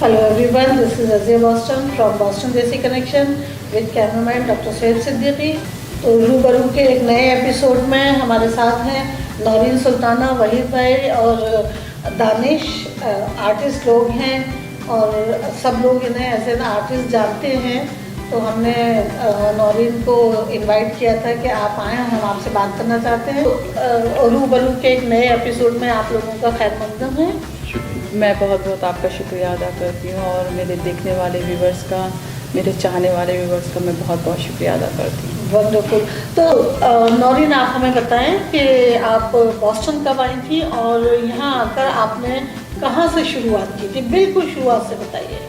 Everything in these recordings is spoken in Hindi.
Hello everyone, this is Azia Boston from Boston Desi Connection with cameraman Dr. Syed Siddiqui. तो रूबरू के एक नए एपिसोड में हमारे साथ हैं नौरीन सुल्ताना, वहीद भाई और दानिश। आर्टिस्ट लोग हैं और सब लोग इन्हें एज एन आर्टिस्ट जानते हैं। तो हमने नौरीन को इनवाइट किया था कि आप आएँ, हम आपसे बात करना चाहते हैं। तो रूबरू के एक नए एपिसोड में आप लोगों का खैर मकदम है। मैं बहुत बहुत आपका शुक्रिया अदा करती हूँ और मेरे देखने वाले व्यूवर्स का, मेरे चाहने वाले व्यूवर्स का मैं बहुत बहुत शुक्रिया अदा करती हूँ। वंडरफुल। तो नौरीन, आप हमें बताएं कि आप बॉस्टन कब आई थी और यहाँ आकर आपने कहाँ से शुरुआत की थी? बिल्कुल शुरुआत से बताइए।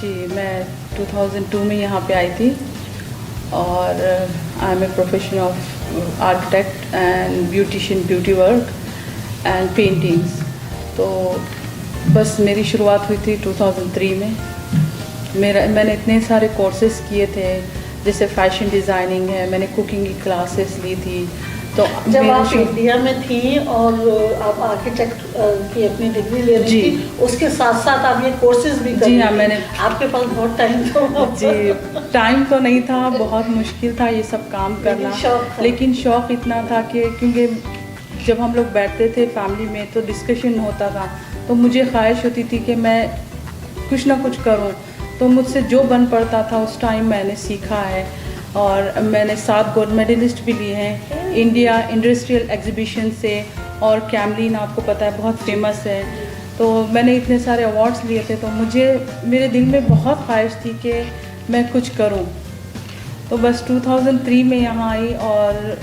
जी, मैं 2002 में यहाँ पे आई थी और I am a profession of architect and beautician, beauty work and paintings. तो बस मेरी शुरुआत हुई थी 2003 में। मैंने इतने सारे कोर्सेज़ किए थे, जैसे फैशन डिज़ाइनिंग है, मैंने कुकिंग की क्लासेस ली थी। तो जब आप इंडिया में थी और आप आर्किटेक्ट की अपनी डिग्री ले रही थी, उसके साथ साथ आप ये कोर्सेज भी कर रही थी? जी हाँ, मैंने। आपके पास बहुत टाइम था? जी, टाइम तो नहीं था, बहुत मुश्किल था ये सब काम करना, लेकिन शौक़ इतना था कि क्योंकि जब हम लोग बैठते थे फैमिली में तो डिस्कशन होता था, तो मुझे ख्वाहिश होती थी कि मैं कुछ ना कुछ करूं। तो मुझसे जो बन पड़ता था उस टाइम मैंने सीखा है और मैंने 7 गोल्ड मेडलिस्ट भी लिए हैं इंडिया इंडस्ट्रियल एग्जीबिशन से। और कैमलिन आपको पता है बहुत फेमस है, तो मैंने इतने सारे अवार्ड्स लिए थे। तो मुझे मेरे दिल में बहुत ख्वाहिश थी कि मैं कुछ करूं। तो बस 2003 में यहाँ आई और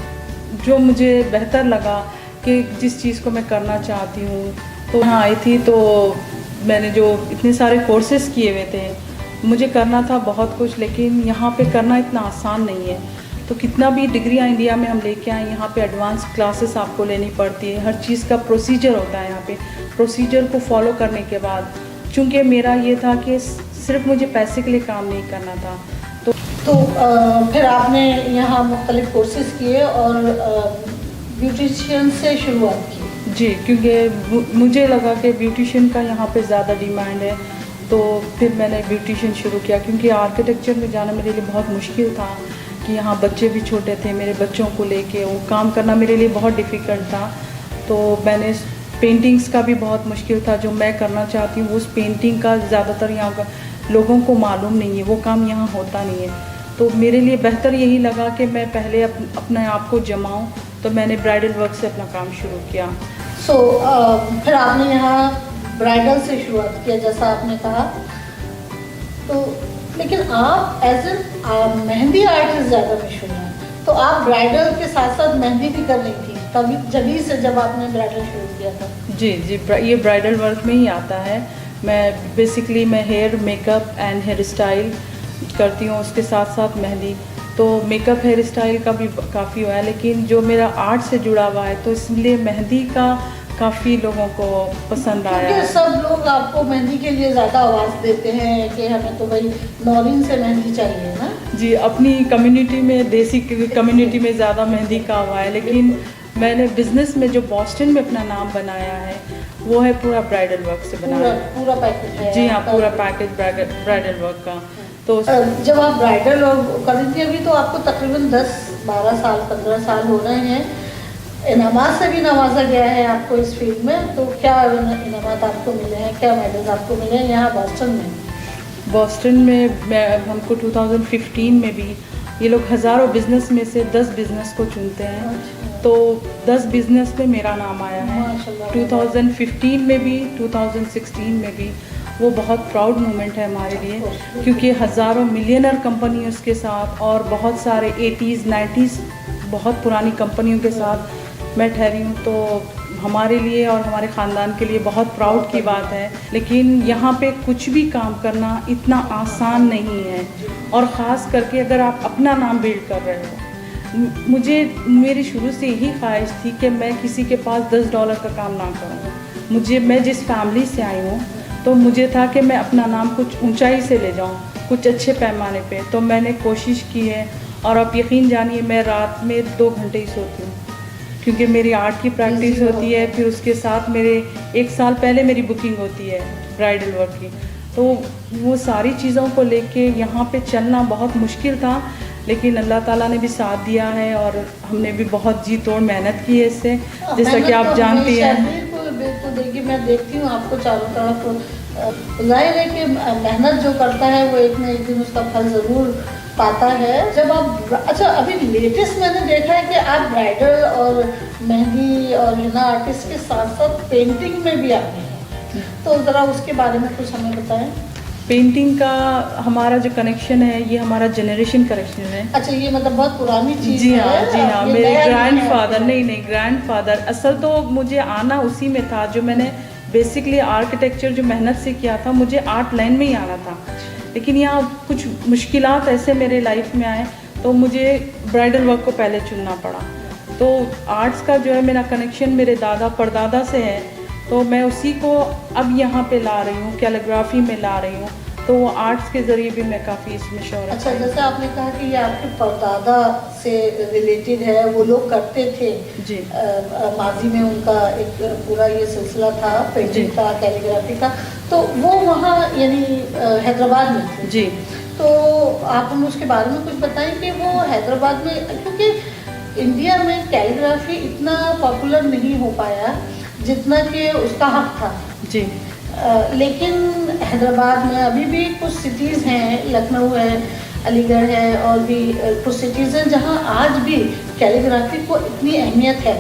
जो मुझे बेहतर लगा कि जिस चीज़ को मैं करना चाहती हूँ, तो यहाँ आई थी। तो मैंने जो इतने सारे कोर्सेज़ किए हुए थे, मुझे करना था बहुत कुछ, लेकिन यहाँ पे करना इतना आसान नहीं है। तो कितना भी डिग्रियाँ इंडिया में हम लेके आए, यहाँ पे एडवांस क्लासेस आपको लेनी पड़ती है, हर चीज़ का प्रोसीजर होता है यहाँ पे। प्रोसीजर को फॉलो करने के बाद, चूँकि मेरा ये था कि सिर्फ मुझे पैसे के लिए काम नहीं करना था, तो फिर आपने यहाँ मुख्तलिफ कोर्सेज किए और ब्यूटिशियन से शुरुआत की? जी, क्योंकि मुझे लगा कि ब्यूटिशियन का यहाँ पे ज़्यादा डिमांड है, तो फिर मैंने ब्यूटिशियन शुरू किया। क्योंकि आर्किटेक्चर में जाना मेरे लिए बहुत मुश्किल था कि यहाँ बच्चे भी छोटे थे, मेरे बच्चों को लेके वो काम करना मेरे लिए बहुत डिफ़िकल्ट था। तो मैंने पेंटिंग्स का भी बहुत मुश्किल था, जो मैं करना चाहती हूँ उस पेंटिंग का ज़्यादातर यहाँ का लोगों को मालूम नहीं है, वो काम यहाँ होता नहीं है। तो मेरे लिए बेहतर यही लगा कि मैं पहले अपने आप को जमाऊँ, तो मैंने ब्राइडल वर्क से अपना काम शुरू किया। फिर आपने यहाँ ब्राइडल से शुरुआत किया जैसा आपने कहा। तो लेकिन आप एज एन मेहंदी आर्टिस्ट ज़्यादा मशहूर हैं, तो आप ब्राइडल के साथ साथ मेहंदी भी कर रही थी तभी से जब आपने ब्राइडल शुरू किया था? जी, ये ब्राइडल वर्क में ही आता है। मैं basically hair makeup and hair style करती हूँ, उसके साथ साथ मेहंदी। तो मेकअप हेयर स्टाइल का भी काफ़ी हुआ है, लेकिन जो मेरा आर्ट से जुड़ा हुआ है, तो इसलिए मेहंदी का काफ़ी लोगों को पसंद आया है। सब लोग आपको मेहंदी के लिए ज़्यादा आवाज़ देते हैं कि हमें तो भाई नौरीन से मेहंदी चाहिए ना? जी, अपनी कम्युनिटी में, देसी कम्युनिटी में ज़्यादा मेहंदी का हुआ है, लेकिन मैंने बिज़नेस में जो बॉस्टन में अपना नाम बनाया है वो है पूरा ब्राइडल वर्क से बनाया। पूरा पैकेज है? जी हाँ, पूरा पैकेज ब्राइडल वर्क का। तो जब आप ब्राइडल कर रही थी अभी, तो आपको तकरीबन 10-12 साल 15 साल हो रहे हैं, इनामात से भी नवाजा गया है आपको इस फील्ड में। तो क्या इनामात आपको मिले हैं, क्या मेडल्स आपको मिले हैं यहाँ बॉस्टन में? बॉस्टन में हमको 2015 में भी ये लोग हज़ारों बिज़नेस में से 10 बिज़नेस को चुनते हैं। तो 10 बिज़नेस में मेरा नाम आया है। 2015 में भी, 2016 में भी। वो बहुत प्राउड मोमेंट है हमारे लिए, क्योंकि हज़ारों मिलियनर कंपनी उसके साथ और बहुत सारे 80s 90s बहुत पुरानी कंपनियों के साथ मैं ठहरी हूँ। तो हमारे लिए और हमारे ख़ानदान के लिए बहुत प्राउड की बात है। लेकिन यहाँ पे कुछ भी काम करना इतना आसान नहीं है, और ख़ास करके अगर आप अपना नाम बिल्ड कर रहे हो। मेरी शुरू से यही ख्वाहिश थी कि मैं किसी के पास $10 का काम ना करूँ। मैं जिस फैमिली से आई हूँ, तो मुझे था कि मैं अपना नाम कुछ ऊंचाई से ले जाऊँ, कुछ अच्छे पैमाने पे। तो मैंने कोशिश की है, और आप यकीन जानिए मैं रात में 2 घंटे ही सोती हूँ, क्योंकि मेरी आर्ट की प्रैक्टिस होती है। फिर उसके साथ मेरे 1 साल पहले मेरी बुकिंग होती है ब्राइडल वर्क की। तो वो सारी चीज़ों को लेके यहाँ पे चलना बहुत मुश्किल था, लेकिन अल्लाह ताला ने भी साथ दिया है और हमने भी बहुत जी तोड़ मेहनत की है इससे, जैसा कि आप जानती हैं। बिल्कुल देखिए, मैं देखती हूँ आपको चारों तरफ, जाहिर है कि मेहनत जो करता है वो एक न एक दिन उसका फल ज़रूर पाता है। जब आप अच्छा, अभी लेटेस्ट मैंने देखा है कि आप ब्राइडल और मेहंदी और हिना आर्टिस्ट के साथ साथ पेंटिंग में भी आते हैं, तो ज़रा उसके बारे में कुछ हमें बताएं। पेंटिंग का हमारा जो कनेक्शन है ये हमारा जनरेशन कनेक्शन है। अच्छा, ये मतलब बहुत पुरानी चीज़ जी है। हाँ, जी हाँ, मेरे ग्रैंडफादर, नहीं ग्रैंडफादर, असल तो मुझे आना उसी में था, जो मैंने बेसिकली आर्किटेक्चर जो मेहनत से किया था, मुझे आर्ट लाइन में ही आना था, लेकिन यहाँ कुछ मुश्किलात ऐसे मेरे लाइफ में आए तो मुझे ब्राइडल वर्क को पहले चुनना पड़ा। तो आर्ट्स का जो है मेरा कनेक्शन मेरे दादा परदादा से है, तो मैं उसी को अब यहाँ पे ला रही हूँ, कैलीग्राफी में ला रही हूँ, तो वो आर्ट्स के ज़रिए भी मैं काफ़ी इसमें शौहरत। अच्छा, जैसे आपने कहा कि ये आपके परदादा से रिलेटेड है, वो लोग करते थे जी, माजी में उनका एक पूरा ये सिलसिला था पेंटिंग का, कैलीग्राफी का, तो वो वहाँ यानी हैदराबाद में थे। जी, तो आप हमें उसके बारे में कुछ बताएं कि वो हैदराबाद में, क्योंकि इंडिया में कैलीग्राफी इतना पॉपुलर नहीं हो पाया जितना कि उसका हक था। जी, लेकिन हैदराबाद में अभी भी कुछ सिटीज़ हैं, लखनऊ है, अलीगढ़ है, और भी कुछ सिटीज़ हैं जहां आज भी कैलीग्राफी को इतनी अहमियत है।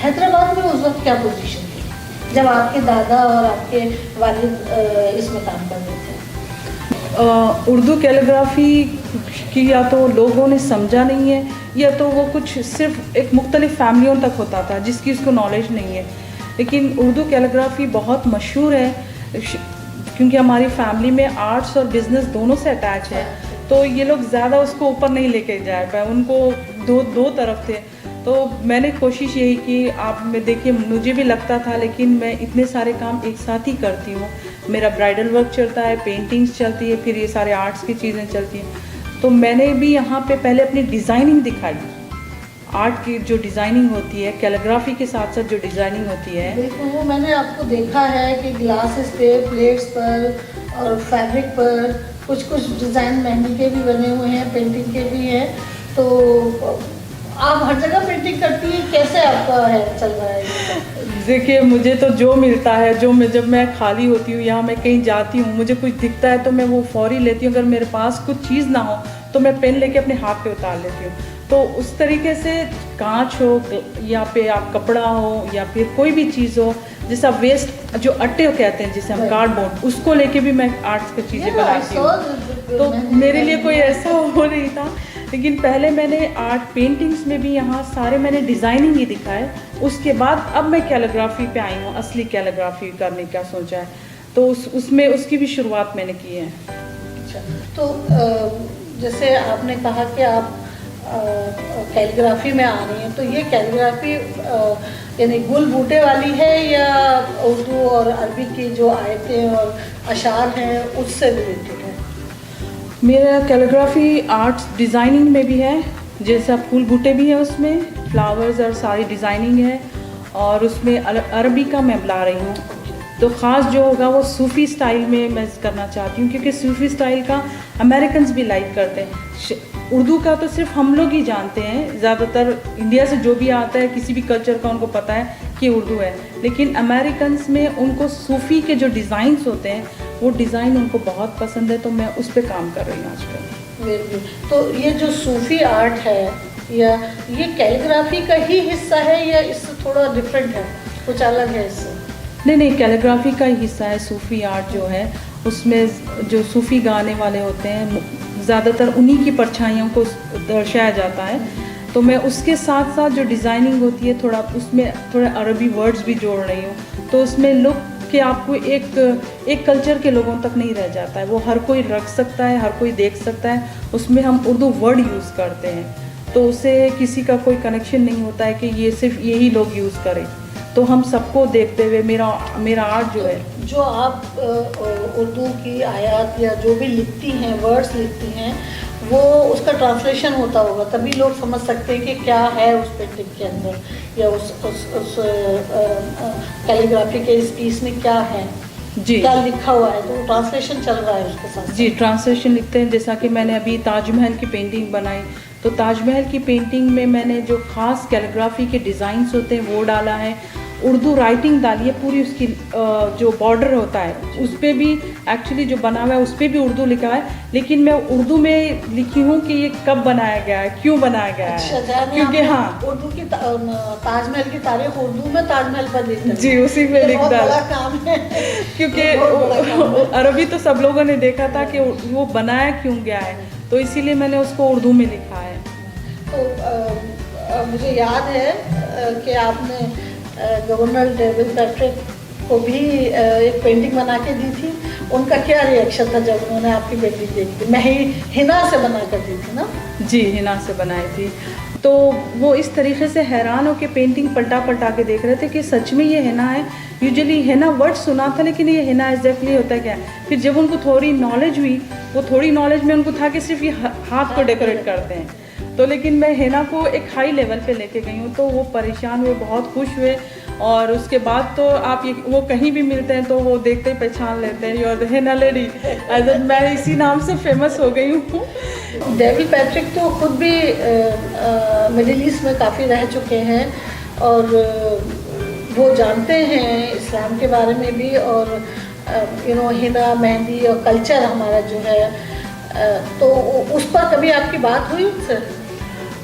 हैदराबाद में उस वक्त क्या पोजीशन थी जब आपके दादा और आपके वालिद इसमें काम कर रहे थे? उर्दू कैलीग्राफी की या तो लोगों ने समझा नहीं है, या तो वो कुछ सिर्फ एक मुख्तलिफ फैमिलियों तक होता था जिसकी उसको नॉलेज नहीं है। लेकिन उर्दू कैलीग्राफी बहुत मशहूर है, क्योंकि हमारी फैमिली में आर्ट्स और बिज़नेस दोनों से अटैच है, तो ये लोग ज़्यादा उसको ऊपर नहीं लेके जा पाए, उनको दो तरफ थे। तो मैंने कोशिश यही की, आप में देखिए मुझे भी लगता था, लेकिन मैं इतने सारे काम एक साथ ही करती हूँ। मेरा ब्राइडल वर्क चलता है, पेंटिंग्स चलती है, फिर ये सारे आर्ट्स की चीज़ें चलती हैं। तो मैंने भी यहाँ पे पहले अपनी डिज़ाइनिंग दिखाई, आर्ट की जो डिज़ाइनिंग होती है, कैलीग्राफी के साथ साथ जो डिज़ाइनिंग होती है। बिल्कुल, वो मैंने आपको देखा है कि ग्लासेस पे, प्लेट्स पर और फैब्रिक पर कुछ डिज़ाइन मेहंदी के भी बने हुए हैं, पेंटिंग के भी हैं। तो आप हर जगह पेंटिंग करती हैं, कैसे आपका है चल रहा है? देखिए, मुझे तो जो मिलता है, जब मैं खाली होती हूँ या मैं कहीं जाती हूँ, मुझे कुछ दिखता है तो मैं वो फौरी लेती हूँ। अगर मेरे पास कुछ चीज़ ना हो तो मैं पेन लेके अपने हाथ पे उतार लेती हूँ। तो उस तरीके से कांच हो या पे आप कपड़ा हो या फिर कोई भी चीज़ हो, जैसा वेस्ट जो अट्टे कहते हैं जिसे हम कार्डबोर्ड, उसको लेके भी मैं आर्ट्स की चीज़ें बनाती हूँ। तो मेरे लिए कोई ऐसा हो नहीं था, लेकिन पहले मैंने आर्ट पेंटिंग्स में भी यहाँ सारे मैंने डिज़ाइनिंग ही दिखाए। उसके बाद अब मैं कैलीग्राफी पे आई हूँ, असली कैलीग्राफी करने का सोचा है, तो उसमें उसकी भी शुरुआत मैंने की है। अच्छा, तो जैसे आपने कहा कि आप कैलीग्राफी में आ रही हैं, तो ये कैलीग्राफी यानी गुल बूटे वाली है या उर्दू और अरबी की जो आयतें और अशार हैं उससे रिलेटेड है? मेरा कैलीग्राफी आर्ट्स डिज़ाइनिंग में भी है, जैसा फूल बूटे भी है, उसमें फ्लावर्स और सारी डिज़ाइनिंग है, और उसमें अरबी का मैं बुला रही हूँ। तो ख़ास जो होगा वो सूफ़ी स्टाइल में मैं करना चाहती हूँ, क्योंकि सूफ़ी स्टाइल का अमेरिकन्स भी लाइक करते हैं। उर्दू का तो सिर्फ हम लोग ही जानते हैं, ज़्यादातर इंडिया से जो भी आता है किसी भी कल्चर का उनको पता है कि उर्दू है, लेकिन अमेरिकन्स में उनको सूफ़ी के जो डिज़ाइंस होते हैं वो डिज़ाइन उनको बहुत पसंद है, तो मैं उस पर काम कर रही हूँ आजकल। तो ये जो सूफ़ी आर्ट है, या ये कैलीग्राफी का ही हिस्सा है या इससे थोड़ा डिफरेंट है, कुछ अलग है इससे? नहीं, कैलीग्राफी का ही हिस्सा है। सूफ़ी आर्ट जो है उसमें जो सूफ़ी गाने वाले होते हैं, ज़्यादातर उन्हीं की परछाइयों को दर्शाया जाता है। तो मैं उसके साथ साथ जो डिज़ाइनिंग होती है, थोड़ा उसमें थोड़े अरबी वर्ड्स भी जोड़ रही हूँ, तो उसमें लुक कि आपको एक कल्चर के लोगों तक नहीं रह जाता है, वो हर कोई रख सकता है, हर कोई देख सकता है। उसमें हम उर्दू वर्ड यूज़ करते हैं, तो उससे किसी का कोई कनेक्शन नहीं होता है कि ये सिर्फ यही लोग यूज़ करें, तो हम सबको देखते हुए मेरा आर्ट जो है, जो आप उर्दू की आयत या जो भी लिखती हैं, वर्ड्स लिखती हैं, वो उसका ट्रांसलेशन होता होगा, तभी लोग समझ सकते हैं कि क्या है उस पेंटिंग के अंदर या उस कैलीग्राफी के इस पीस में क्या है। जी क्या लिखा हुआ है, तो ट्रांसलेशन चल रहा है उसके साथ। जी ट्रांसलेशन लिखते हैं। जैसा कि मैंने अभी ताजमहल की पेंटिंग बनाई, तो ताजमहल की पेंटिंग में मैंने जो ख़ास कैलीग्राफी के डिज़ाइंस होते हैं वो डाला है, उर्दू राइटिंग डाली है, पूरी उसकी जो बॉर्डर होता है उस पर भी एक्चुअली जो बना हुआ है उस पर भी उर्दू लिखा है, लेकिन मैं उर्दू में लिखी हूँ कि ये कब बनाया गया है, क्यों बनाया गया है। क्योंकि हाँ उर्दू की ताजमहल की तारीख उर्दू में ताजमहल पर लिख डाली। जी उसी में लिख डाला काम है क्योंकि अरबी तो सब लोगों ने देखा था कि वो बनाया क्यों गया है, तो इसीलिए मैंने उसको उर्दू में लिखा है। तो मुझे याद है कि आपने गवर्नर डेविड पैट्रिक को भी एक पेंटिंग बना के दी थी। उनका क्या रिएक्शन था जब उन्होंने आपकी पेंटिंग देखी? मैं ही हिना से बना कर दी थी ना? जी हिना से बनाई थी। तो वो इस तरीके से हैरान हो के पेंटिंग पलटा पलटा के देख रहे थे कि सच में ये हिना है। यूजुअली हिना वर्ड सुना था लेकिन ये हिना एग्जैक्टली होता है क्या। फिर जब उनको थोड़ी नॉलेज हुई, वो थोड़ी नॉलेज में उनको था कि सिर्फ ये हाथ को डेकोरेट करते हैं, तो लेकिन मैं हिना को एक हाई लेवल पे लेके गई हूँ, तो वो परेशान हुए, बहुत खुश हुए। और उसके बाद तो आप ये वो कहीं भी मिलते हैं तो वो देखते ही पहचान लेते हैं, योर हिना लेडी। मैं इसी नाम से फेमस हो गई हूँ। डेविड पैट्रिक तो खुद भी मिडिल ईस्ट में काफ़ी रह चुके हैं और वो जानते हैं इस्लाम के बारे में भी, और हिना, मेहंदी और कल्चर हमारा जो है, तो उस पर कभी आपकी बात हुई उनसे?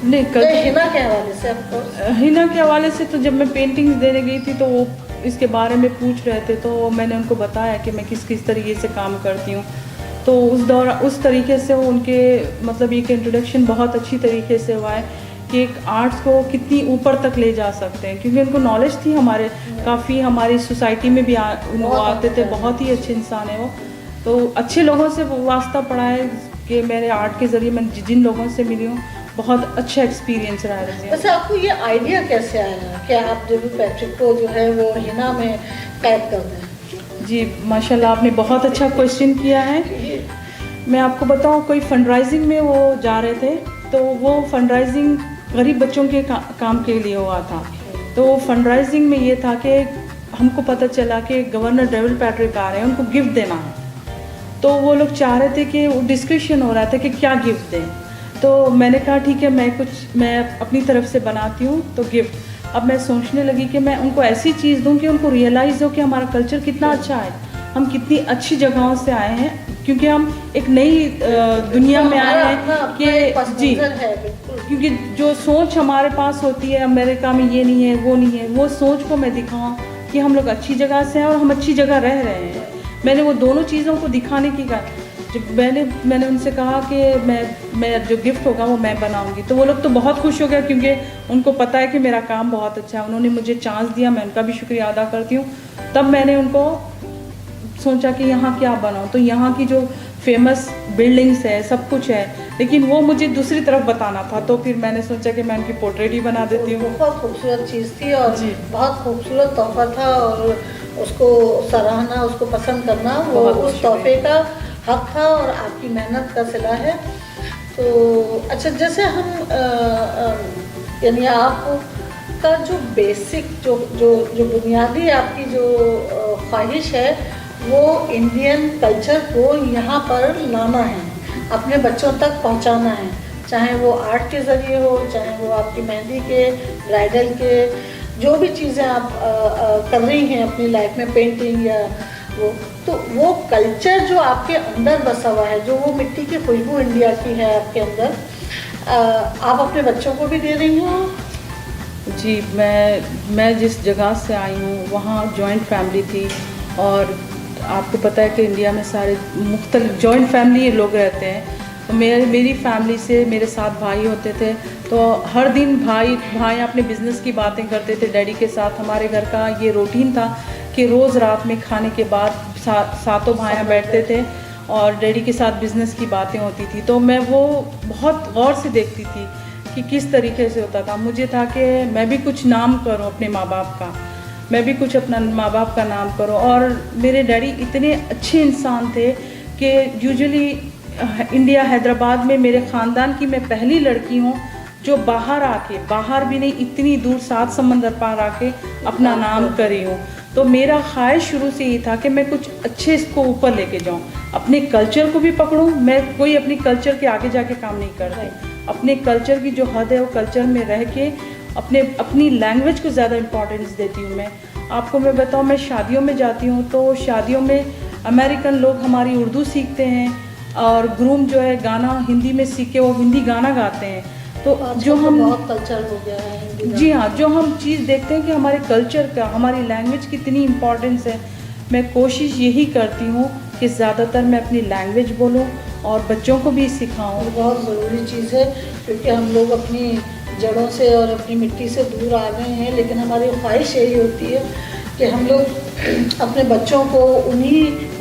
नहीं, हिना के हवाले से हिना के हवाले से तो जब मैं पेंटिंग्स देने गई थी तो वो इसके बारे में पूछ रहे थे, तो मैंने उनको बताया कि मैं किस किस तरीके से काम करती हूँ। तो उस तरीके से उनके मतलब एक इंट्रोडक्शन बहुत अच्छी तरीके से हुआ है कि एक आर्ट्स को कितनी ऊपर तक ले जा सकते हैं, क्योंकि उनको नॉलेज थी हमारे काफ़ी, हमारी सोसाइटी में भी वो आते थे, बहुत ही अच्छे इंसान है वो। तो अच्छे लोगों से वास्ता पड़ा है कि मेरे आर्ट के ज़रिए मैं जिन लोगों से मिली हूँ बहुत अच्छा एक्सपीरियंस रहा है। वैसे आपको ये आइडिया कैसे आया कि आप डेविड पैट्रिक को जो है वो हिना में कैद कर दें? जी माशाल्लाह, आपने बहुत अच्छा क्वेश्चन किया है। मैं आपको बताऊं, कोई फंडराइजिंग में वो जा रहे थे, तो वो फंडराइजिंग गरीब बच्चों के काम के लिए हुआ था। तो फंडराइजिंग में ये था कि हमको पता चला कि गवर्नर डेविड पैट्रिक आ रहे हैं, उनको गिफ्ट देना है। तो वो लोग चाह रहे थे कि वो डिस्कशन हो रहा था कि क्या गिफ्ट दें। तो मैंने कहा ठीक है, मैं अपनी तरफ से बनाती हूँ तो गिफ्ट। अब मैं सोचने लगी कि मैं उनको ऐसी चीज़ दूँ कि उनको रियलाइज़ हो कि हमारा कल्चर कितना अच्छा है, हम कितनी अच्छी जगहों से आए हैं, क्योंकि हम एक नई दुनिया में आए हैं कि जी, क्योंकि जो सोच हमारे पास होती है अमेरिका में ये नहीं है वो नहीं है, वो सोच को मैं दिखाऊँ कि हम लोग अच्छी जगह से हैं और हम अच्छी जगह रह रहे हैं। मैंने वो दोनों चीज़ों को दिखाने की जब मैंने उनसे कहा कि मैं जो गिफ्ट होगा वो मैं बनाऊंगी, तो वो लोग तो बहुत खुश हो गए, क्योंकि उनको पता है कि मेरा काम बहुत अच्छा है। उन्होंने मुझे चांस दिया, मैं उनका भी शुक्रिया अदा करती हूँ। तब मैंने उनको सोचा कि यहाँ क्या बनाऊँ, तो यहाँ की जो फेमस बिल्डिंग्स है, सब कुछ है, लेकिन वो मुझे दूसरी तरफ बताना था, तो फिर मैंने सोचा कि मैं उनकी पोर्ट्रेट ही बना देती हूँ। बहुत खूबसूरत चीज़ थी और बहुत खूबसूरत तोहफा था, और उसको सराहना, उसको पसंद करना वो उस तोहफे का हक था और आपकी मेहनत का सिला है। तो अच्छा, जैसे हम यानी आपका जो बेसिक जो बुनियादी आपकी जो ख्वाहिश है वो इंडियन कल्चर को यहाँ पर लाना है, अपने बच्चों तक पहुँचाना है, चाहे वो आर्ट के ज़रिए हो, चाहे वो आपकी मेहंदी के, ब्राइडल के, जो भी चीज़ें आप कर रही हैं अपनी लाइफ में, पेंटिंग या तो वो कल्चर जो आपके अंदर बसा हुआ है, जो वो मिट्टी की खुशबू इंडिया की है आपके अंदर, आप अपने बच्चों को भी दे रही हो? जी, मैं जिस जगह से आई हूँ वहाँ जॉइंट फैमिली थी, और आपको पता है कि इंडिया में सारे मुख्तलिफ जॉइंट फैमिली लोग रहते हैं। तो मेरी फैमिली से मेरे 7 भाई होते थे, तो हर दिन भाई अपने बिज़नेस की बातें करते थे डैडी के साथ। हमारे घर का ये रूटीन था कि रोज़ रात में खाने के बाद सातों भाइयाँ बैठते थे और डैडी के साथ बिज़नेस की बातें होती थी। तो मैं वो बहुत गौर से देखती थी कि किस तरीके से होता था। मुझे था कि मैं भी कुछ नाम करूं अपने माँ बाप का, मैं भी कुछ अपना माँ बाप का नाम करूं। और मेरे डैडी इतने अच्छे इंसान थे कि यूजुअली इंडिया हैदराबाद में मेरे ख़ानदान की मैं पहली लड़की हूँ जो बाहर भी नहीं, इतनी दूर 7 समंदर पार आके अपना नाम करी हूँ। तो मेरा ख्वाहिश शुरू से ये था कि मैं कुछ अच्छे इसको ऊपर लेके जाऊँ, अपने कल्चर को भी पकड़ूँ। मैं कोई अपनी कल्चर के आगे जाके काम नहीं करती, अपने कल्चर की जो हद है वो कल्चर में रह के अपनी लैंग्वेज को ज़्यादा इम्पोर्टेंस देती हूँ। मैं आपको मैं बताऊँ, मैं शादियों में जाती हूँ तो शादियों में अमेरिकन लोग हमारी उर्दू सीखते हैं और ग्रूम जो है गाना हिंदी में सीख के वो हिंदी गाना गाते हैं। तो जो हम बहुत कल्चर हो गया है हिंदी। जी हाँ, जो हम चीज़ देखते हैं कि हमारे कल्चर का, हमारी लैंग्वेज की कितनी इम्पोर्टेंस है, मैं कोशिश यही करती हूँ कि ज़्यादातर मैं अपनी लैंग्वेज बोलूँ और बच्चों को भी सिखाऊँ। बहुत ज़रूरी चीज़ है क्योंकि हम लोग अपनी जड़ों से और अपनी मिट्टी से दूर आ गए हैं, लेकिन हमारी ख्वाहिश यही होती है कि हम लोग अपने बच्चों को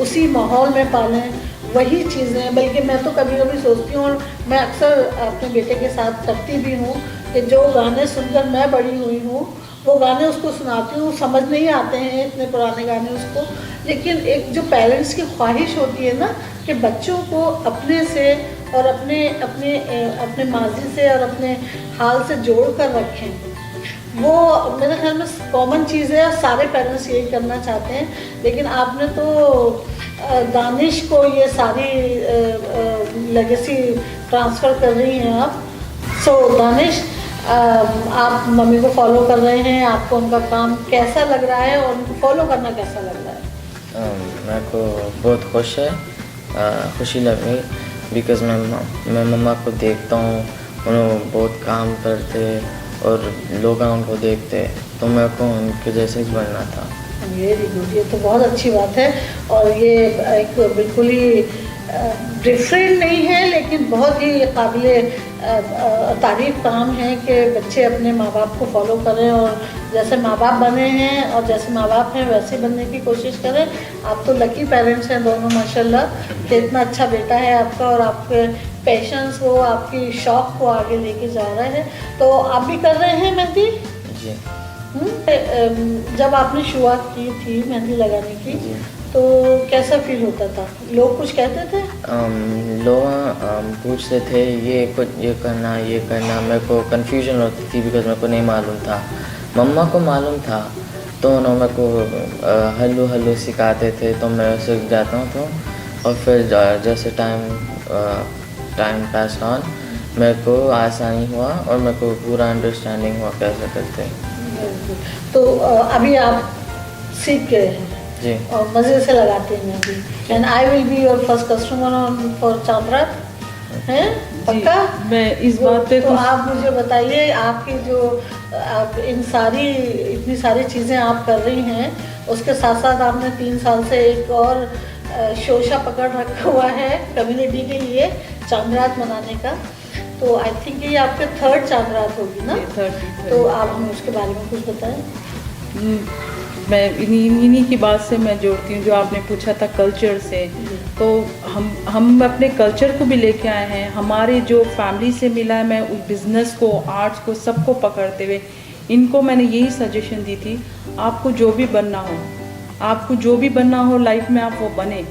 उसी माहौल में पालें, वही चीज़ें। बल्कि मैं तो कभी कभी सोचती हूँ और मैं अक्सर अपने बेटे के साथ करती भी हूँ कि जो गाने सुनकर मैं बड़ी हुई हूँ वो गाने उसको सुनाती हूँ। समझ नहीं आते हैं इतने पुराने गाने उसको, लेकिन एक जो पेरेंट्स की ख्वाहिश होती है ना कि बच्चों को अपने से और अपने माजी से और अपने हाल से जोड़ कर रखें, वो मेरे ख्याल में कॉमन चीज़ है। सारे पेरेंट्स यही करना चाहते हैं, लेकिन आपने तो दानिश को ये सारी लेगेसी ट्रांसफ़र कर रही हैं आप। सो दानिश, आप मम्मी को फॉलो कर रहे हैं, आपको उनका काम कैसा लग रहा है और उनको फॉलो करना कैसा लग रहा है? मेरे को बहुत खुशी लग रही, बिकॉज़ मैं मम्मा को देखता हूँ, उन्होंने बहुत काम करते और लोग उनको देखते, तो मेरे को उनके जैसे ही बनना था। वेरी गुड, ये तो बहुत अच्छी बात है। और ये एक बिल्कुल ही डिफरेंट नहीं है, लेकिन बहुत ही काबिले तारीफ़ काम है कि बच्चे अपने माँ बाप को फॉलो करें और जैसे माँ बाप बने हैं और जैसे माँ बाप हैं वैसे बनने की कोशिश करें। आप तो लकी पेरेंट्स हैं दोनों माशाल्लाह कि इतना अच्छा बेटा है आपका और आपके पैशंस को, आपकी शौक़ को आगे लेके जा रहे हैं। तो आप भी कर रहे हैं मेहंदी? जी। जब आपने शुरुआत की थी मेहंदी लगाने की तो कैसा फील होता था? लोग कुछ कहते थे? लोग पूछते थे ये करना मेरे को कन्फ्यूजन होती थी, बिकॉज मेरे को नहीं मालूम था। मम्मा को मालूम था तो उन्होंने मेरे को हल्लू सिखाते थे, तो मैं सीख जाता हूँ। तो और फिर जैसे टाइम पास ऑन मेरे को आसानी हुआ और मेरे को पूरा अंडरस्टैंडिंग हुआ कैसे करते हैं। तो अभी आप सीख गए हैं जी और मज़े से लगाते हैं mehndi. And I will be your first customer for Chand Raat, हैं पक्का? मैं इस बात पे तो आप मुझे बताइए, आपकी जो आप इतनी सारी चीज़ें आप कर रही हैं, उसके साथ साथ आपने 3 साल से एक और शोशा पकड़ रखा हुआ है कम्युनिटी के लिए चांद्रात मनाने का। तो आई थिंक ये आपके 3rd चांद्रात होगी ना? तो आप हमें उसके बारे में कुछ बताएं। मैं इन्हीं की बात से मैं जोड़ती हूँ जो आपने पूछा था कल्चर से। तो हम अपने कल्चर को भी लेके आए हैं, हमारे जो फैमिली से मिला है। मैं उस बिज़नेस को, आर्ट्स को, सबको पकड़ते हुए इनको मैंने यही सजेशन दी थी, आपको जो भी बनना हो लाइफ में आप वो बने।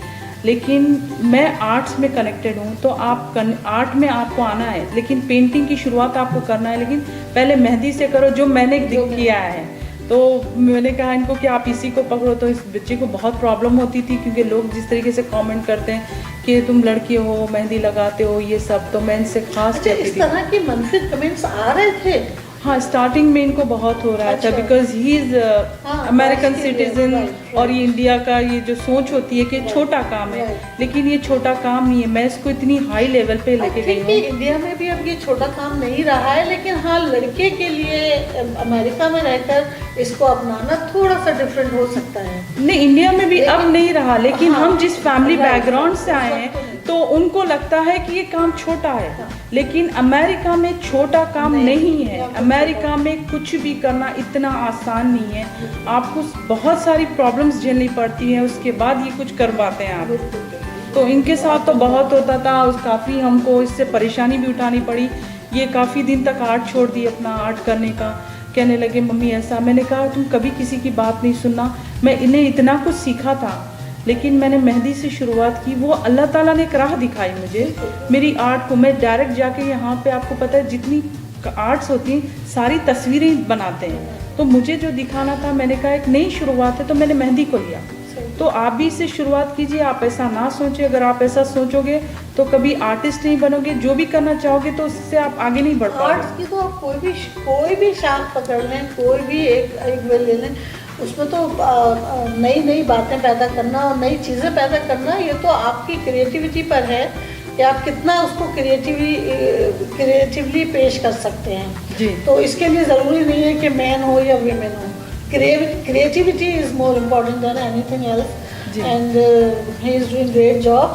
लेकिन मैं आर्ट्स में कनेक्टेड हूँ, तो आप आर्ट में आपको आना है, लेकिन पेंटिंग की शुरुआत आपको करना है, लेकिन पहले मेहंदी से करो जो मैंने किया है। तो मैंने कहा इनको कि आप इसी को पकड़ो। तो इस बच्चे को बहुत प्रॉब्लम होती थी क्योंकि लोग जिस तरीके से कमेंट करते हैं कि तुम लड़की हो, मेहंदी लगाते हो, ये सब। तो मैं इनसे खास कहती थी। इस तरह के मनफी कमेंट्स आ रहे थे? हाँ, स्टार्टिंग में इनको बहुत हो रहा था, because he is American citizen. और ये इंडिया का ये जो सोच होती है कि छोटा काम है, लेकिन ये छोटा काम नहीं है। मैं इसको इतनी हाई लेवल पे लेके गई हूँ। इंडिया में भी अब ये छोटा काम नहीं रहा है, लेकिन हाँ, लड़के के लिए अमेरिका में रहकर इसको अपनाना थोड़ा सा डिफरेंट हो सकता है। नहीं, इंडिया में भी अब नहीं रहा, लेकिन हम जिस फैमिली बैकग्राउंड से आए हैं तो उनको लगता है कि ये काम छोटा है, लेकिन अमेरिका में छोटा काम नहीं है। अमेरिका में कुछ भी करना इतना आसान नहीं है, आपको बहुत सारी प्रॉब्लम्स झेलनी पड़ती हैं, उसके बाद ये कुछ कर पाते हैं आप। तो इनके साथ तो बहुत होता था, काफ़ी हमको इससे परेशानी भी उठानी पड़ी। ये काफ़ी दिन तक आर्ट छोड़ दी, अपना आर्ट करने का। कहने लगे मम्मी ऐसा। मैंने कहा तुम कभी किसी की बात नहीं सुनना। मैं इन्हें इतना कुछ सीखा था, लेकिन मैंने मेहंदी से शुरुआत की। वो अल्लाह ताला ने एक राह दिखाई मुझे, मेरी आर्ट को। मैं डायरेक्ट जाके यहाँ पे, आपको पता है जितनी आर्ट्स होती हैं सारी तस्वीरें बनाते हैं, तो मुझे जो दिखाना था, मैंने कहा एक नई शुरुआत है तो मैंने मेहंदी को लिया। तो आप भी इससे शुरुआत कीजिए, आप ऐसा ना सोचिए। अगर आप ऐसा सोचोगे तो कभी आर्टिस्ट नहीं बनोगे, जो भी करना चाहोगे तो उससे आप आगे नहीं बढ़ पाओगे। आर्ट्स की तो आप कोई भी शाख पकड़ लें, कोई भी एक वे ले लें, उसमें तो नई नई बातें पैदा करना और नई चीज़ें पैदा करना, ये तो आपकी क्रिएटिविटी पर है कि आप कितना उसको क्रिएटिवली पेश कर सकते हैं जी। तो इसके लिए ज़रूरी नहीं है कि मैन हो या वीमेन हो, creativity is more important than anything else, and he is doing great job.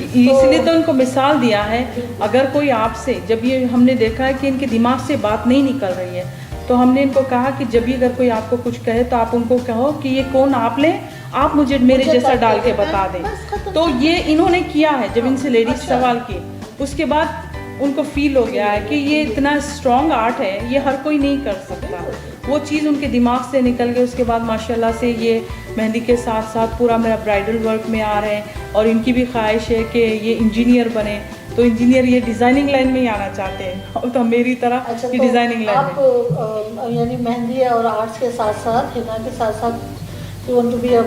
इसलिए तो उनको मिसाल दिया है। अगर कोई आपसे, जब ये हमने देखा है कि इनके दिमाग से बात नहीं निकल रही है, तो हमने इनको कहा कि जब भी अगर कोई आपको कुछ कहे तो आप उनको कहो कि ये कौन आप लें, आप मुझे मेरे जैसा डाल के बता दें। तो ये इन्होंने किया है। जब इनसे लेडीज सवाल की, उसके बाद उनको फील हो गया है कि ये इतना स्ट्रॉन्ग आर्ट है, ये हर कोई नहीं कर सकता। वो चीज़ उनके दिमाग से निकल गई। उसके बाद माशाल्लाह से ये मेहंदी के साथ साथ पूरा मेरा ब्राइडल वर्क में आ रहे हैं, और इनकी भी ख्वाहिश है कि ये इंजीनियर बने। तो इंजीनियर ये डिज़ाइनिंग लाइन में ही आना चाहते हैं, और तो मेरी तरह अच्छा, कि तो डिज़ाइनिंग लाइन आप यानी मेहंदी और आर्ट्स के साथ साथ, हिना के साथ साथ you want to be a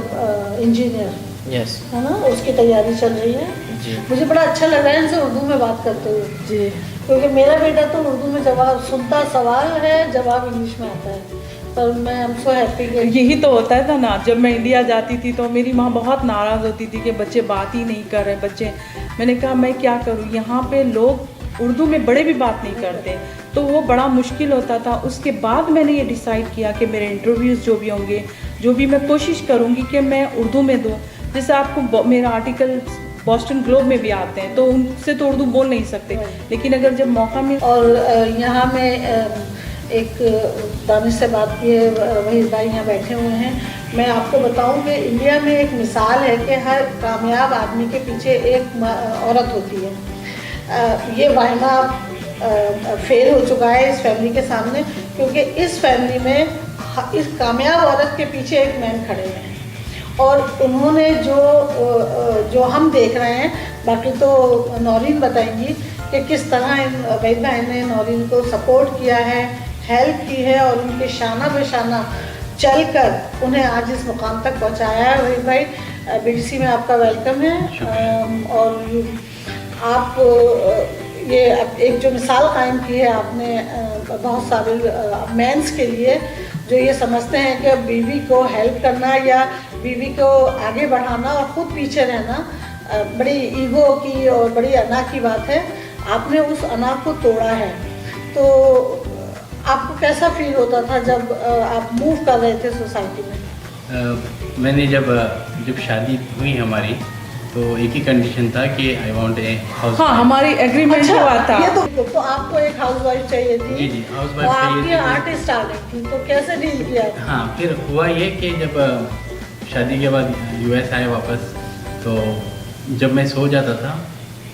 engineer, yes, है ना? उसकी तैयारी चल रही है जी। मुझे बड़ा अच्छा लग रहा है इनसे उर्दू में बात करते हुए जी, क्योंकि मेरा बेटा तो उर्दू में जवाब सुनता, सवाल है, जवाब इंग्लिश में आता है। पर मैं आई एम सो हैप्पी कि यही तो होता था ना। जब मैं इंडिया जाती थी तो मेरी माँ बहुत नाराज़ होती थी कि बच्चे बात ही नहीं कर रहे बच्चे। मैंने कहा मैं क्या करूँ, यहाँ पे लोग उर्दू में बड़े भी बात नहीं करते, तो वो बड़ा मुश्किल होता था। उसके बाद मैंने ये डिसाइड किया कि मेरे इंटरव्यूज़ जो भी होंगे, जो भी मैं कोशिश करूँगी कि मैं उर्दू में दूँ। जैसे आपको मेरा आर्टिकल बॉस्टन ग्लोब में भी आते हैं, तो उनसे तो उर्दू बोल नहीं सकते, लेकिन अगर जब मौका मिले। और यहाँ में एक दानिश से बात की है, वही भाई यहाँ बैठे हुए हैं। मैं आपको बताऊँ कि इंडिया में एक मिसाल है कि हर कामयाब आदमी के पीछे एक औरत होती है। ये वायना फेल हो चुका है इस फैमिली के सामने, क्योंकि इस फैमिली में इस कामयाब औरत के पीछे एक मैन खड़े हैं, और उन्होंने जो हम देख रहे हैं, बाकी तो नौरीन बताएंगी कि किस तरह वहीद भाई ने नौरीन को सपोर्ट किया है, हेल्प की है, और उनके शाना बेशाना चलकर उन्हें आज इस मुकाम तक पहुंचाया है। वहीद भाई, बीडीसी में आपका वेलकम है। और आप ये एक जो मिसाल कायम की है आपने बहुत सारे मेंस के लिए, जो ये समझते हैं कि बीवी को हेल्प करना या बीवी को आगे बढ़ाना और ख़ुद पीछे रहना बड़ी ईगो की और बड़ी अना की बात है। आपने उस अना को तोड़ा है। तो आपको कैसा फील होता था जब आप मूव कर रहे थे सोसाइटी में? मैंने जब शादी हुई हमारी, तो एक ही कंडीशन था कि आई वांट ए हाउस। हाँ, हमारी एग्रीमेंट हुआ था। ये तो आपको एक हाउसवाइफ चाहिए थी। जी, हाउसवाइफ चाहिए थी। आपकी आर्टिस्ट आ गई थी, तो कैसे डील किया? हाँ, फिर हुआ ये कि जब शादी के बाद यूएस आए वापस, तो जब मैं सो जाता था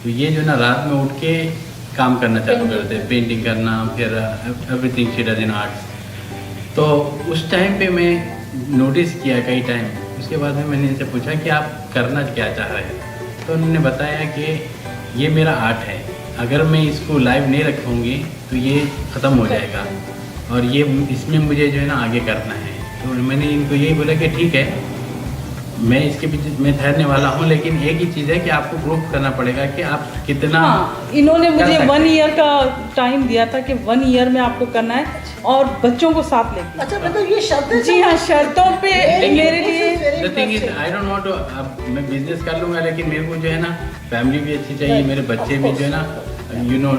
तो ये जो ना रात में उठ के काम करना चालू करते, पेंटिंग करना, फिर everything she does in arts. तो उस टाइम पे मैं नोटिस किया कई टाइम। उसके बाद में मैंने इनसे पूछा कि आप करना क्या चाह रहे हैं, तो उन्होंने बताया कि ये मेरा आर्ट है, अगर मैं इसको लाइव नहीं रखूँगी तो ये ख़त्म हो जाएगा, और ये इसमें मुझे जो है ना आगे करना है। तो मैंने इनको यही बोला कि ठीक है, मैं इसके पीछे मैं ठहरने वाला हूँ, लेकिन एक ही चीज़ है कि आपको प्रूफ करना पड़ेगा कि आप कितना। हाँ, इन्होंने मुझे 1 ईयर का टाइम दिया था कि 1 ईयर में आपको करना है, और बच्चों को साथ लेके। अच्छा, मतलब ये शर्तें? जी हाँ, शर्तों पे मेरे लिए। The thing is I don't want to, अब मैं बिजनेस कर लूँगा, लेकिन मेरे को जो है ना फैमिली भी अच्छी चाहिए, मेरे बच्चे भी जो है ना you know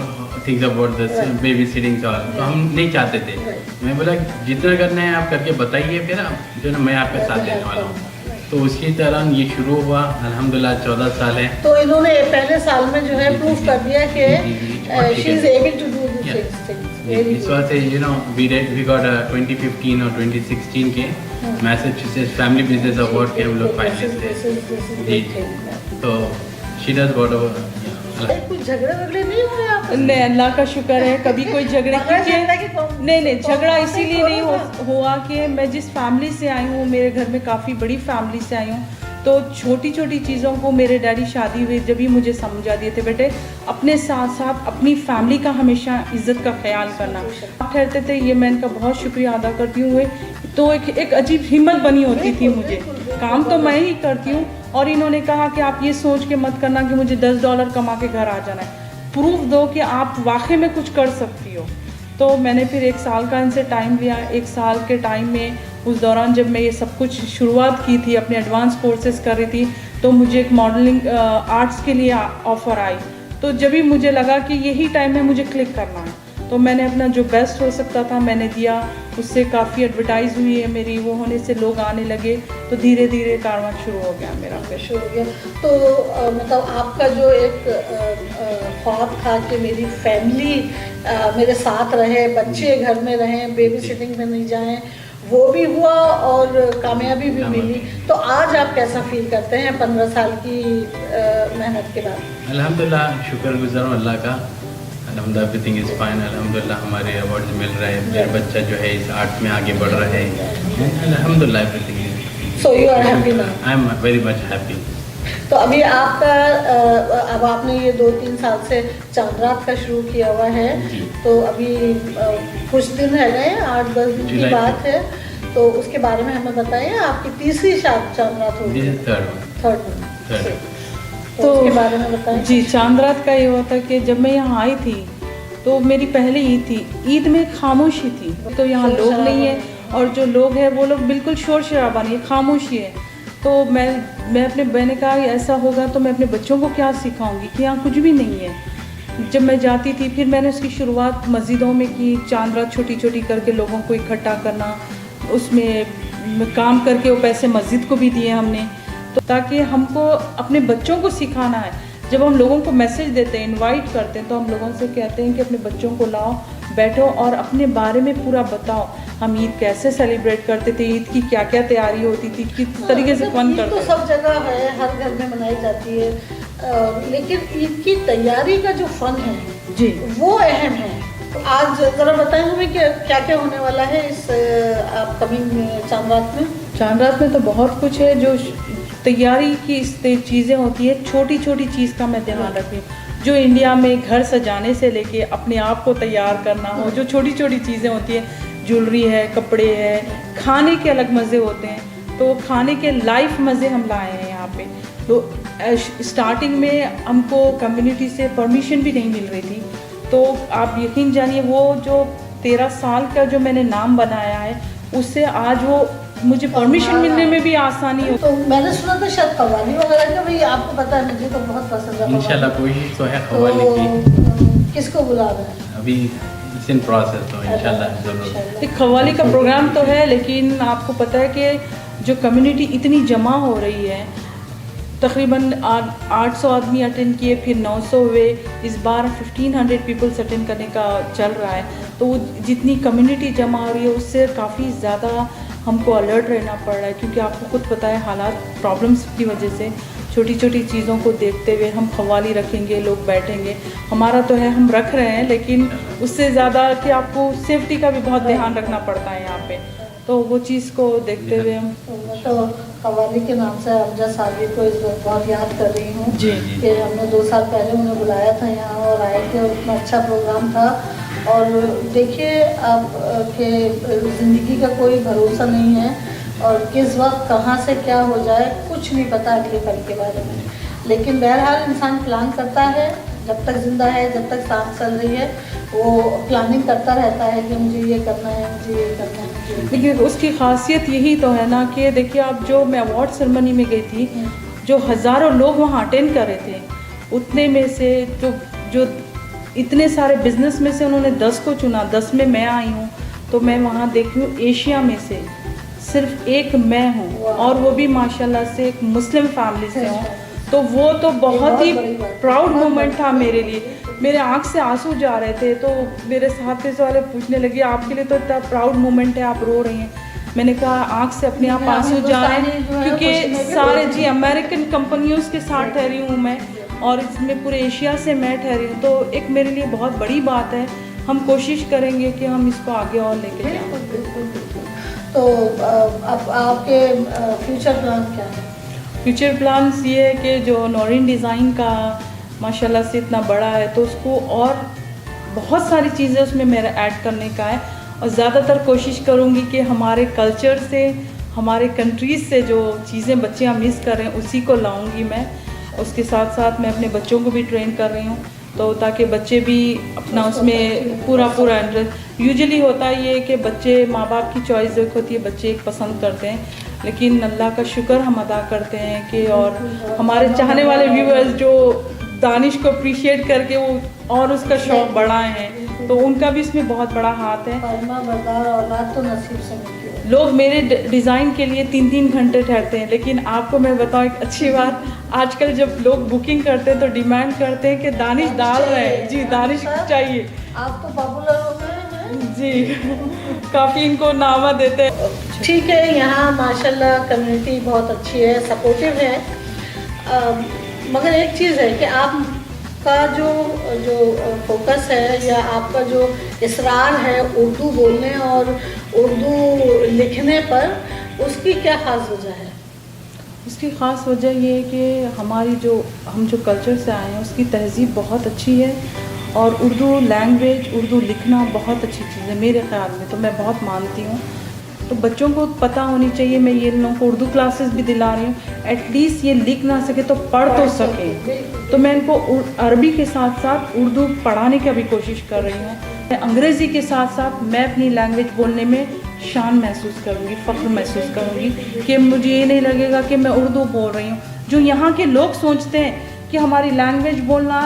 things about the baby sitting और, तो हम नहीं चाहते थे। मैं बोला जितना करना है आप करके बताइए, फिर आप जो है ना मैं आपके साथ देने वाला हूँ। तो उसी तरह ये शुरू हुआ। अल्हम्दुलिल्लाह 14 साल है। तो इन्होंने पहले साल में जो है प्रूफ कर दिया कि she is able to do this things. इस वजह से यू नो वी गॉट 2015 और 2016 के मैसेचुसेट्स फैमिली बिजनेस अवार्ड के हम लोग फाइनलिस्ट थे। जी, तो शी डज व्हाटएवर। कोई झगड़े वगड़े नहीं हुए आप? नहीं, अल्लाह का शुक्र है, कभी कोई झगड़े नहीं, झगड़ा इसीलिए नहीं हुआ कि मैं जिस फैमिली से आई हूँ, मेरे घर में काफ़ी बड़ी फैमिली से आई हूँ, तो छोटी छोटी चीज़ों को मेरे डैडी शादी हुई जब ही मुझे समझा दिए थे, बेटे अपने साथ साथ अपनी फैमिली का हमेशा इज्जत का ख्याल करना। ठहरते थे, ये मैं इनका बहुत शुक्रिया अदा करती हूँ। तो एक अजीब हिम्मत बनी होती थी मुझे, काम तो मैं ही करती हूँ और इन्होंने कहा कि आप ये सोच के मत करना कि मुझे $10 कमा के घर आ जाना है, प्रूफ दो कि आप वाकई में कुछ कर सकती हो। तो मैंने फिर 1 साल का इनसे टाइम लिया। 1 साल के टाइम में उस दौरान जब मैं ये सब कुछ शुरुआत की थी, अपने एडवांस कोर्सेज कर रही थी, तो मुझे एक मॉडलिंग आर्ट्स के लिए ऑफ़र आई। तो जब भी मुझे लगा कि यही टाइम है मुझे क्लिक करना है, तो मैंने अपना जो बेस्ट हो सकता था मैंने दिया। उससे काफ़ी एडवर्टाइज हुई है मेरी, वो होने से लोग आने लगे, तो धीरे धीरे कारवां शुरू हो गया मेरा। फिर शुरू हो गया। तो मतलब आपका जो एक ख्वाब था कि मेरी फैमिली मेरे साथ रहे, बच्चे घर में रहें, बेबी सिटिंग में नहीं जाएं, वो भी हुआ और कामयाबी भी मिली। तो आज आप कैसा फील करते हैं 15 साल की मेहनत के बाद? अल्हम्दुलिल्लाह, शुक्रगुज़ार हूँ अल्लाह का। अल्हम्दुलिल्लाह एवरीथिंग इज़ फाइन। अल्हम्दुलिल्लाह हमारे अवार्ड्स मिल रहे हैं, मेरा बच्चा जो है इस आर्ट में आगे बढ़ रहा है। अल्हम्दुलिल्लाह everything is. So you are happy now? I am very much happy. तो अभी आपका अब आपने ये 2-3 साल से चांद रात का शुरू किया हुआ है, तो अभी कुछ दिन रह गए, 8-10 दिन की बात है, तो उसके बारे में हमें बताइए। आपकी तीसरी चांद रात होगी? थर्ड। तो उसके बारे में बताएं। जी, चांद रात का ये हुआ था कि जब मैं यहाँ आई थी तो मेरी पहली ईद थी। ईद में खामोशी थी, तो यहाँ लोग नहीं है, और जो लोग हैं वो लोग बिल्कुल शोर शराबा नहीं है, खामोशी है। तो मैं अपने मैंने कहा ऐसा होगा तो मैं अपने बच्चों को क्या सिखाऊंगी कि यहाँ कुछ भी नहीं है। जब मैं जाती थी फिर मैंने उसकी शुरुआत मस्जिदों में की, चांद रात छोटी छोटी करके लोगों को इकट्ठा करना, उसमें काम करके वो पैसे मस्जिद को भी दिए हमने, तो ताकि हमको अपने बच्चों को सिखाना है। जब हम लोगों को मैसेज देते हैं, इनवाइट करते हैं, तो हम लोगों से कहते हैं कि अपने बच्चों को लाओ, बैठो और अपने बारे में पूरा बताओ। हम ईद कैसे सेलिब्रेट करते थे, ईद की क्या क्या तैयारी होती थी, किस तरीके से फन करते थे। तो सब जगह है, हर घर में मनाई जाती है, लेकिन ईद की तैयारी का जो फन है जी वो अहम है। तो आज ज़रा बताएं हमें कि क्या क्या होने वाला है इस अपकमिंग चांद रात में? चांद रात में तो बहुत कुछ है, जो तैयारी की चीज़ें होती है, छोटी छोटी चीज़ का मैं ध्यान रखती हूँ। जो इंडिया में घर सजाने से लेके अपने आप को तैयार करना हो, जो छोटी छोटी चीज़ें होती हैं, ज्वेलरी है, कपड़े है, खाने के अलग मज़े होते हैं, तो खाने के लाइफ मज़े हम लाए हैं यहाँ पे। तो स्टार्टिंग में हमको कम्युनिटी से परमिशन भी नहीं मिल रही थी, तो आप यकीन जानिए वो जो 13 साल का जो मैंने नाम बनाया है, उससे आज वो मुझे परमिशन मिलने में भी आसानी हो। तो मैंने सुना था शायद कव्वाली वगैरह का भी, आपको पता है, मुझे तो बहुत पसंद है। इंशाल्लाह कोशिश तो है कव्वाली की। किसको बुला रहे हैं अभी? इट्स इन प्रोसेस, तो इंशाल्लाह ज़रूर। एक कव्वाली का प्रोग्राम तो है, लेकिन आपको पता है कि जो कम्युनिटी इतनी जमा हो रही है, तकरीबन 800 आदमी अटेंड किए, फिर 900 हुए, इस बार 1500 पीपल्स अटेंड करने का चल रहा है। तो वो जितनी कम्युनिटी जमा हो रही है उससे काफ़ी ज़्यादा हमको अलर्ट रहना पड़ रहा है, क्योंकि आपको खुद पता है हालात प्रॉब्लम्स की वजह से छोटी छोटी चीज़ों को देखते हुए हम कव्वाली रखेंगे, लोग बैठेंगे, हमारा तो है हम रख रहे हैं, लेकिन उससे ज़्यादा कि आपको सेफ्टी का भी बहुत ध्यान रखना पड़ता है यहाँ पे, तो वो चीज़ को देखते हुए हम। तो कव्वाली के नाम से अमजद साहब को इस वक्त बहुत याद कर रही हूँ जी कि हमने 2 साल पहले उन्हें बुलाया था यहाँ और आए थे, और इतना अच्छा प्रोग्राम था। और देखिए अब के ज़िंदगी का कोई भरोसा नहीं है, और किस वक्त कहाँ से क्या हो जाए कुछ नहीं पता अगले पल के बारे में। लेकिन बहरहाल इंसान प्लान करता है, जब तक ज़िंदा है, जब तक सांस चल रही है, वो प्लानिंग करता रहता है कि मुझे ये करना है, मुझे ये करना है। लेकिन उसकी खासियत यही तो है ना कि देखिए आप, जो मैं अवार्ड सेरेमनी में गई थी, जो हज़ारों लोग वहाँ अटेंड कर रहे थे, उतने में से जो इतने सारे बिजनेस में से उन्होंने 10 को चुना, 10 में मैं आई हूँ, तो मैं वहाँ देखी हूँ एशिया में से सिर्फ एक मैं हूँ, और वो भी माशाल्लाह से एक मुस्लिम फैमिली से हूँ। तो वो तो बहुत ही प्राउड मोमेंट था मेरे लिए, मेरे आँख से आंसू जा रहे थे। तो मेरे साथ वाले पूछने लगे आपके लिए तो इतना प्राउड मोमेंट है, आप रो रही हैं। मैंने कहा आँख से अपने आप आंसू जा रहे हैं, क्योंकि सारे जी अमेरिकन कंपनियों के साथ ठहरी हूँ मैं, और इसमें पूरे एशिया से मैं ठहरी हूँ, तो एक मेरे लिए बहुत बड़ी बात है। हम कोशिश करेंगे कि हम इसको आगे और लेके जाएं। तो अब आपके फ्यूचर प्लान क्या है? फ्यूचर प्लान्स ये है कि जो नौरीन डिज़ाइन का माशाल्लाह से इतना बड़ा है तो उसको और बहुत सारी चीज़ें उसमें मेरा ऐड करने का है और ज़्यादातर कोशिश करूँगी कि हमारे कल्चर से, हमारे कंट्रीज़ से जो चीज़ें बच्चे हम मिस कर रहे हैं उसी को लाऊंगी मैं। उसके साथ साथ मैं अपने बच्चों को भी ट्रेन कर रही हूँ तो ताकि बच्चे भी अपना उसमें पूरा इंटरेस्ट। यूजुअली होता ये है कि बच्चे, माँ बाप की चॉइस जो होती है बच्चे एक पसंद करते हैं, लेकिन अल्लाह का शुक्र हम अदा करते हैं कि और हमारे चाहने वाले व्यूअर्स जो दानिश को अप्रिशिएट करके वो और उसका शौक़ बढ़ाए हैं तो उनका भी इसमें बहुत बड़ा हाथ है। औलाद तो नसीब से मिलती है। लोग मेरे डिज़ाइन के लिए 3-3 घंटे ठहरते हैं, लेकिन आपको मैं बताऊं एक अच्छी बात, आजकल जब लोग बुकिंग करते हैं तो डिमांड करते हैं कि दानिश डाल रहे हैं जी, दानिश चाहिए। आप तो पॉपुलर हो गए हैं जी, काफ़ी इनको नामा देते हैं। ठीक है, यहाँ माशाल्लाह कम्युनिटी बहुत अच्छी है, सपोर्टिव है। मगर एक चीज़ है कि आपका जो फोकस है या आपका जो इसरार है उर्दू बोलने और उर्दू लिखने पर, उसकी क्या ख़ास वजह है? उसकी ख़ास वजह ये है कि हमारी हम जो कल्चर से आए हैं उसकी तहज़ीब बहुत अच्छी है और उर्दू लैंग्वेज, उर्दू लिखना बहुत अच्छी चीज़ है मेरे ख़्याल में, तो मैं बहुत मानती हूँ। तो बच्चों को पता होनी चाहिए, मैं ये लोगों को उर्दू क्लासेस भी दिला रही हूँ, एटलीस्ट ये लिख ना सके तो पढ़ तो सके। तो मैं इनको अरबी के साथ साथ उर्दू पढ़ाने की भी कोशिश कर रही हूँ। मैं अंग्रेज़ी के साथ साथ मैं अपनी लैंग्वेज बोलने में शान महसूस करूँगी, फ़ख्र महसूस करूँगी कि मुझे ये नहीं लगेगा कि मैं उर्दू बोल रही हूँ। जो यहाँ के लोग सोचते हैं कि हमारी लैंग्वेज बोलना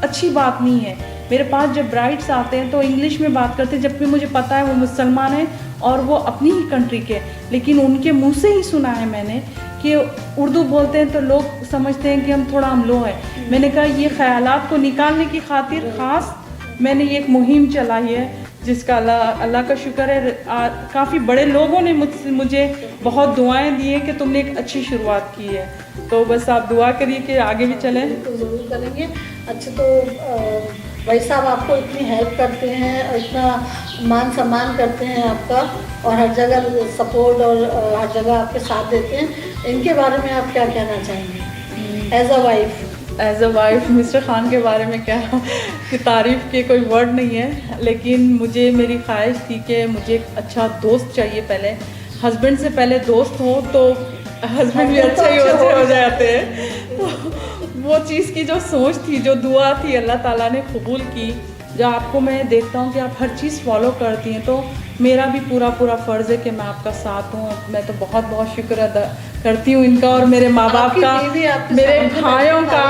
अच्छी बात नहीं है, मेरे पास जब ब्राइड्स आते हैं तो इंग्लिश में बात करते हैं, जबकि मुझे पता है वो मुसलमान हैं और वो अपनी ही कंट्री के, लेकिन उनके मुंह से ही सुना है मैंने कि उर्दू बोलते हैं तो लोग समझते हैं कि हम थोड़ा लो हैं। मैंने कहा ये ख़यालात को निकालने की खातिर ख़ास मैंने ये एक मुहिम चलाई है जिसका अल्लाह का शुक्र है काफ़ी बड़े लोगों ने मुझे बहुत दुआएं दी हैं कि तुमने एक अच्छी शुरुआत की है। तो बस आप दुआ करिए कि आगे भी चलें। तो ज़रूर करेंगे। अच्छा, तो भाई साहब आपको इतनी हेल्प करते हैं और इतना मान सम्मान करते हैं आपका और हर जगह सपोर्ट और हर जगह आपके साथ देते हैं, इनके बारे में आप क्या कहना चाहेंगे as a wife? Mister Khan के बारे में क्या कि तारीफ़ के कोई वर्ड नहीं है, लेकिन मुझे मेरी ख्वाहिश थी कि मुझे एक अच्छा दोस्त चाहिए। पहले हस्बैंड से पहले दोस्त हो तो हस्बैंड भी अच्छे ही हो जाते हैं। तो वो चीज़ की जो सोच थी, जो दुआ थी, अल्लाह ताला ने कबूल की। जब आपको मैं देखता हूँ कि आप हर चीज़ फॉलो करती हैं तो मेरा भी पूरा फ़र्ज़ है कि मैं आपका साथ हूँ। मैं तो बहुत बहुत शुक्र अदा करती हूँ इनका और मेरे माँ बाप का, मेरे भाइयों का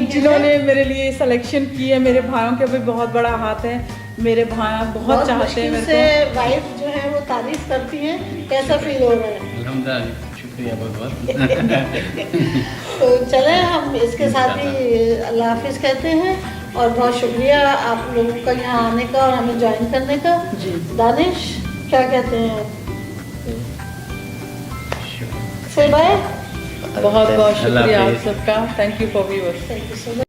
जिन्होंने मेरे लिए सिलेक्शन की है। मेरे भाइयों के भी बहुत बड़ा हाथ है, मेरे भाई बहुत चाहते हैं मेरे को। वाइफ जो है वो तारीफ करती हैं, कैसा फील हो रहा है? अल्हम्दुलिल्लाह, शुक्रिया बहुत। तो चलें हम इसके साथ ही अल्लाह हाफिज़ कहते हैं और बहुत शुक्रिया आप लोगों का यहाँ आने का और हमें ज्वाइन करने का। जी दानिश क्या कहते हैं? से बाय। बहुत बहुत शुक्रिया आप सबका। Thank you for viewers. Thank you so much.